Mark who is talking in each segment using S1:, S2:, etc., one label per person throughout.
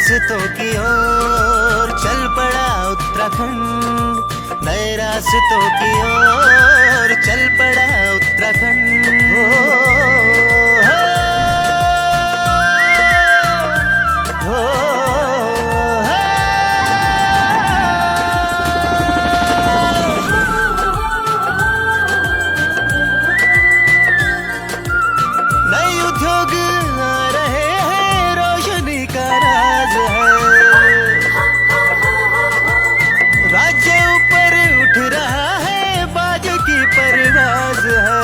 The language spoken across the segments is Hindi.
S1: रास्तों की ओर चल पड़ा उत्तराखंड, नए रास्तों की ओर चल पड़ा उत्तराखंड। नए उद्योग आ रहे हैं, रोशनी का राज है, राज्य ऊपर उठ रहा है, बाज की परवाज है।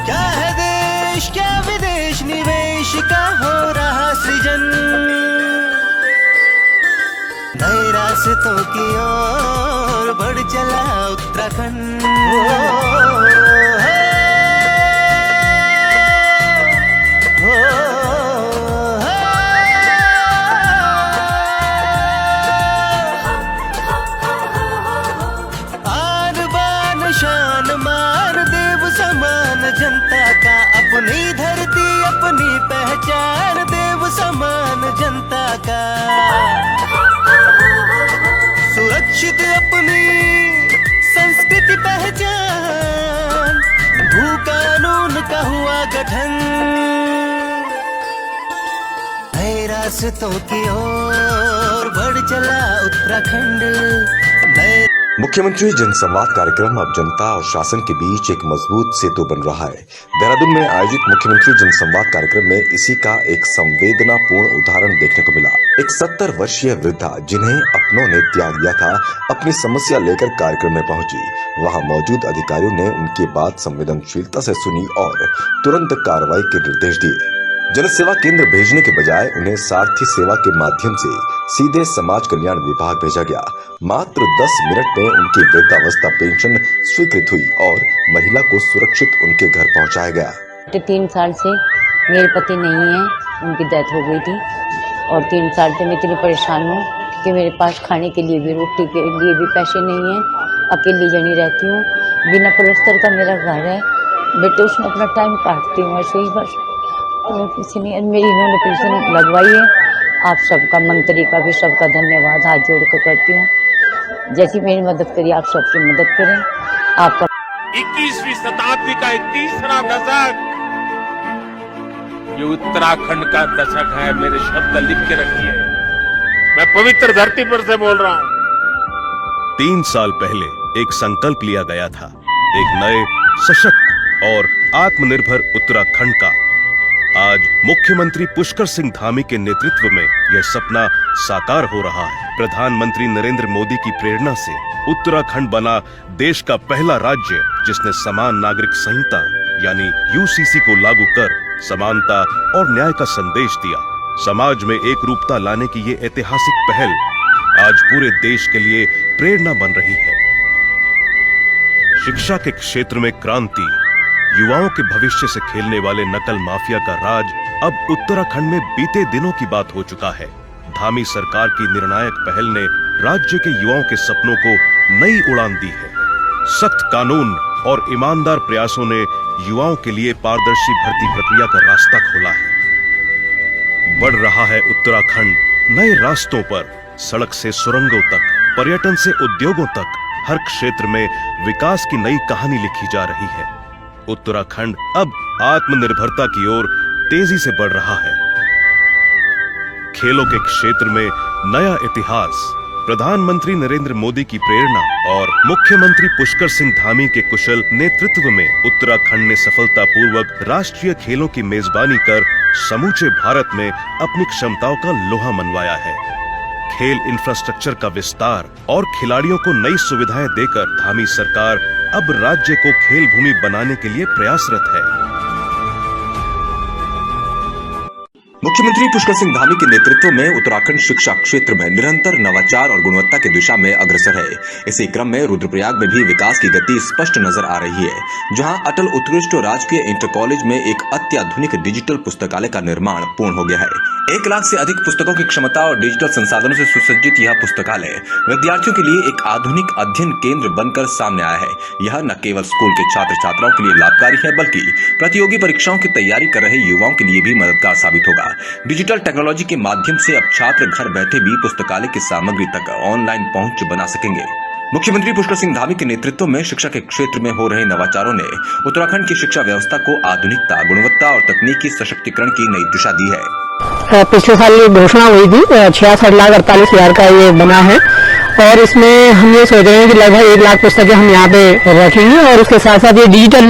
S1: क्या है देश क्या विदेश, निवेश का हो रहा सृजन, नए रास्तों की ओर बढ़ चला उत्तराखंड। शान मान देव समान जनता का, अपनी धरती अपनी पहचान, देव समान जनता का, सुरक्षित अपनी संस्कृति पहचान, भू कानून का हुआ गठन, नए रास्तों की ओर बढ़ चला उत्तराखंड। नए
S2: मुख्यमंत्री जनसंवाद कार्यक्रम अब जनता और शासन के बीच एक मजबूत सेतु बन रहा है। देहरादून में आयोजित मुख्यमंत्री जनसंवाद कार्यक्रम में इसी का एक संवेदनापूर्ण उदाहरण देखने को मिला। एक 70 वर्षीय वृद्धा जिन्हें अपनों ने त्याग दिया था, अपनी समस्या लेकर कार्यक्रम में पहुंची। वहां मौजूद अधिकारियों ने उनकी बात संवेदनशीलता से सुनी और तुरंत कार्रवाई के निर्देश दिए। जनसेवा केंद्र भेजने के बजाय उन्हें सारथी सेवा के माध्यम से सीधे समाज कल्याण विभाग भेजा गया। मात्र 10 मिनट में उनकी वृद्धावस्था पेंशन स्वीकृत हुई और महिला को सुरक्षित उनके घर पहुंचाया गया।
S3: 3 साल से मेरे पति नहीं है, उनकी डेथ हो गई थी और 3 साल से मैं इतनी परेशान हूँ कि मेरे पास खाने के लिए भी, रोटी के लिए भी पैसे नहीं है। अकेली जनी रहती हूँ, बिना पलस्तर का मेरा घर है, बेटे उसमें अपना टाइम काटती हूँ ऐसे ही बस। तो किसी ने मेरी इन्होंने पेंशन लगवाई है। आप सबका, मंत्री का भी सबका धन्यवाद हाथ जोड़ कर करती हूँ। जैसी मेरी मदद करिए आप सबकी मदद करें। आपका
S4: 21वीं शताब्दी का एक तीसरा दशक, ये उत्तराखंड का दशक है। मेरे शब्द लिख के रखिए, मैं पवित्र धरती पर से बोल रहा हूँ।
S5: 3 साल पहले एक संकल्प लिया गया था, एक नए, सशक्त और आत्मनिर्भर उत्तराखंड का। आज मुख्यमंत्री पुष्कर सिंह धामी के नेतृत्व में यह सपना साकार हो रहा है। प्रधानमंत्री नरेंद्र मोदी की प्रेरणा से उत्तराखंड बना देश का पहला राज्य जिसने समान नागरिक संहिता यानी यूसीसी को लागू कर समानता और न्याय का संदेश दिया। समाज में एक रूपता लाने की ये ऐतिहासिक पहल आज पूरे देश के लिए प्रेरणा बन रही है। शिक्षा के क्षेत्र में क्रांति, युवाओं के भविष्य से खेलने वाले नकल माफिया का राज अब उत्तराखंड में बीते दिनों की बात हो चुका है। धामी सरकार की निर्णायक पहल ने राज्य के युवाओं के सपनों को नई उड़ान दी है। सख्त कानून और ईमानदार प्रयासों ने युवाओं के लिए पारदर्शी भर्ती प्रक्रिया का रास्ता खोला है। बढ़ रहा है उत्तराखंड नए रास्तों पर, सड़क से सुरंगों तक, पर्यटन से उद्योगों तक, हर क्षेत्र में विकास की नई कहानी लिखी जा रही है। उत्तराखंड अब आत्मनिर्भरता की ओर तेजी से बढ़ रहा है। खेलों के क्षेत्र में नया इतिहास, प्रधानमंत्री नरेंद्र मोदी की प्रेरणा और मुख्यमंत्री पुष्कर सिंह धामी के कुशल नेतृत्व में उत्तराखंड ने सफलतापूर्वक राष्ट्रीय खेलों की मेजबानी कर समूचे भारत में अपनी क्षमताओं का लोहा मनवाया है। खेल इंफ्रास्ट्रक्चर का विस्तार और खिलाड़ियों को नई सुविधाएं देकर धामी सरकार अब राज्य को खेल भूमि बनाने के लिए प्रयासरत है।
S2: मुख्यमंत्री पुष्कर सिंह धामी के नेतृत्व में उत्तराखंड शिक्षा क्षेत्र में निरंतर नवाचार और गुणवत्ता की दिशा में अग्रसर है। इसी क्रम में रुद्रप्रयाग में भी विकास की गति स्पष्ट नजर आ रही है, जहां अटल उत्कृष्ट राजकीय इंटर कॉलेज में एक अत्याधुनिक डिजिटल पुस्तकालय का निर्माण पूर्ण हो गया है।
S6: 1 लाख से अधिक पुस्तकों की क्षमता और डिजिटल संसाधनों से सुसज्जित यह पुस्तकालय विद्यार्थियों के लिए एक आधुनिक अध्ययन केंद्र बनकर सामने आया है। यह न केवल स्कूल के छात्र छात्राओं के लिए लाभकारी है, बल्कि प्रतियोगी परीक्षाओं की तैयारी कर रहे युवाओं के लिए भी मददगार साबित होगा। डिजिटल टेक्नोलॉजी के माध्यम से अब छात्र घर बैठे भी पुस्तकालय की सामग्री तक ऑनलाइन पहुंच बना सकेंगे। मुख्यमंत्री पुष्कर सिंह धामी के नेतृत्व में शिक्षा के क्षेत्र में हो रहे नवाचारों ने उत्तराखंड की शिक्षा व्यवस्था को आधुनिकता, गुणवत्ता और तकनीकी सशक्तिकरण की नई दिशा दी है।
S7: पिछले साल ये घोषणा हुई थी 66,48,000 का ये बना है और इसमें हम ये सोच रहे हैं कि लगभग 1 लाख पुस्तकें हम यहाँ पे रखेंगे और उसके साथ साथ ये डिजिटल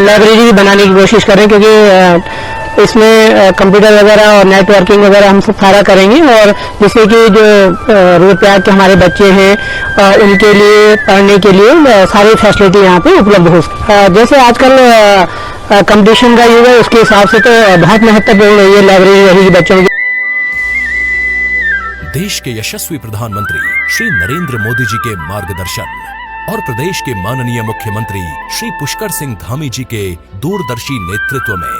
S7: लाइब्रेरी भी बनाने की कोशिश करें, क्योंकि इसमें कंप्यूटर वगैरह और नेटवर्किंग वगैरह हम सब सारा करेंगे और जिससे कि जो रुपया के हमारे बच्चे हैं उनके लिए पढ़ने के लिए सारी फैसिलिटी यहाँ पे उपलब्ध हो सके। जैसे आजकल कंपटीशन का युग है, उसके हिसाब से तो बहुत महत्वपूर्ण है ये लाइब्रेरी रहेगी बच्चों की।
S8: देश के यशस्वी प्रधानमंत्री श्री नरेंद्र मोदी जी के मार्गदर्शन और प्रदेश के माननीय मुख्यमंत्री श्री पुष्कर सिंह धामी जी के दूरदर्शी नेतृत्व में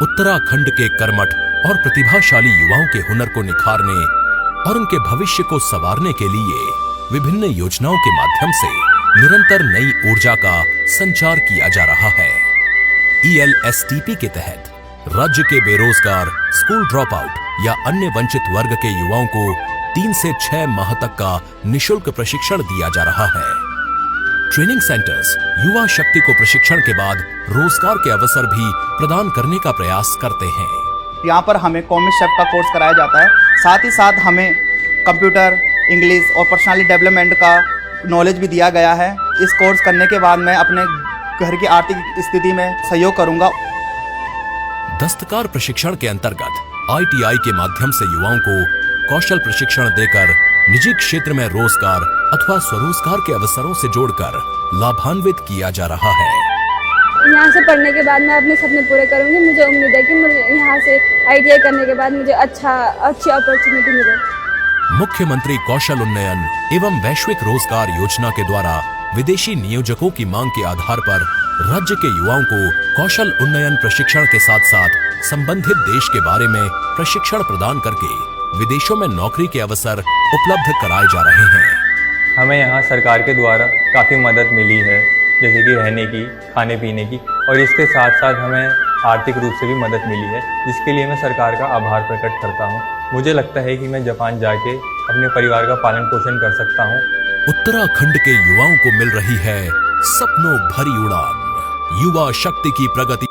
S8: उत्तराखंड के कर्मठ और प्रतिभाशाली युवाओं के हुनर को निखारने और उनके भविष्य को संवारने के लिए विभिन्न योजनाओं के माध्यम से निरंतर नई ऊर्जा का संचार किया जा रहा है। ELSTP के तहत राज्य के बेरोजगार, स्कूल ड्रॉप आउट या अन्य वंचित वर्ग के युवाओं को 3 से 6 माह तक का निशुल्क प्रशिक्षण दिया जा रहा है। ट्रेनिंग सेंटर्स युवा शक्ति को प्रशिक्षण के बाद रोजगार के अवसर भी प्रदान करने का प्रयास करते हैं।
S9: यहाँ पर हमें कॉमिक शेफ का कोर्स कराया जाता है, साथ ही साथ हमें कंप्यूटर, इंग्लिश और पर्सनालिटी डेवलपमेंट का नॉलेज भी दिया गया है। इस कोर्स करने के बाद मैं अपने घर की आर्थिक स्थिति में सहयोग करूंगा।
S8: दस्तकार प्रशिक्षण के अंतर्गत ITI के माध्यम से युवाओं को कौशल प्रशिक्षण देकर निजी क्षेत्र में रोजगार अथवा स्वरोजगार के अवसरों से जोड़कर लाभान्वित किया जा रहा है।
S10: यहाँ से पढ़ने के बाद मैं अपने सपने पूरे करूंगी। मुझे उम्मीद है कि मुझे यहाँ से ITI करने के बाद मुझे अच्छी अपॉर्चुनिटी मिले।
S8: मुख्यमंत्री कौशल उन्नयन एवं वैश्विक रोजगार योजना के द्वारा विदेशी नियोजकों की मांग के आधार पर राज्य के युवाओं को कौशल उन्नयन प्रशिक्षण के साथ साथ संबंधित देश के बारे में प्रशिक्षण प्रदान करके विदेशों में नौकरी के अवसर उपलब्ध कराए जा रहे हैं।
S11: हमें यहाँ सरकार के द्वारा काफ़ी मदद मिली है, जैसे कि रहने की, खाने पीने की, और इसके साथ साथ हमें आर्थिक रूप से भी मदद मिली है, जिसके लिए मैं सरकार का आभार प्रकट करता हूँ। मुझे लगता है कि मैं जापान जाके अपने परिवार का पालन पोषण कर सकता हूँ।
S8: उत्तराखंड के युवाओं को मिल रही है सपनों भरी उड़ान। युवा शक्ति की प्रगति।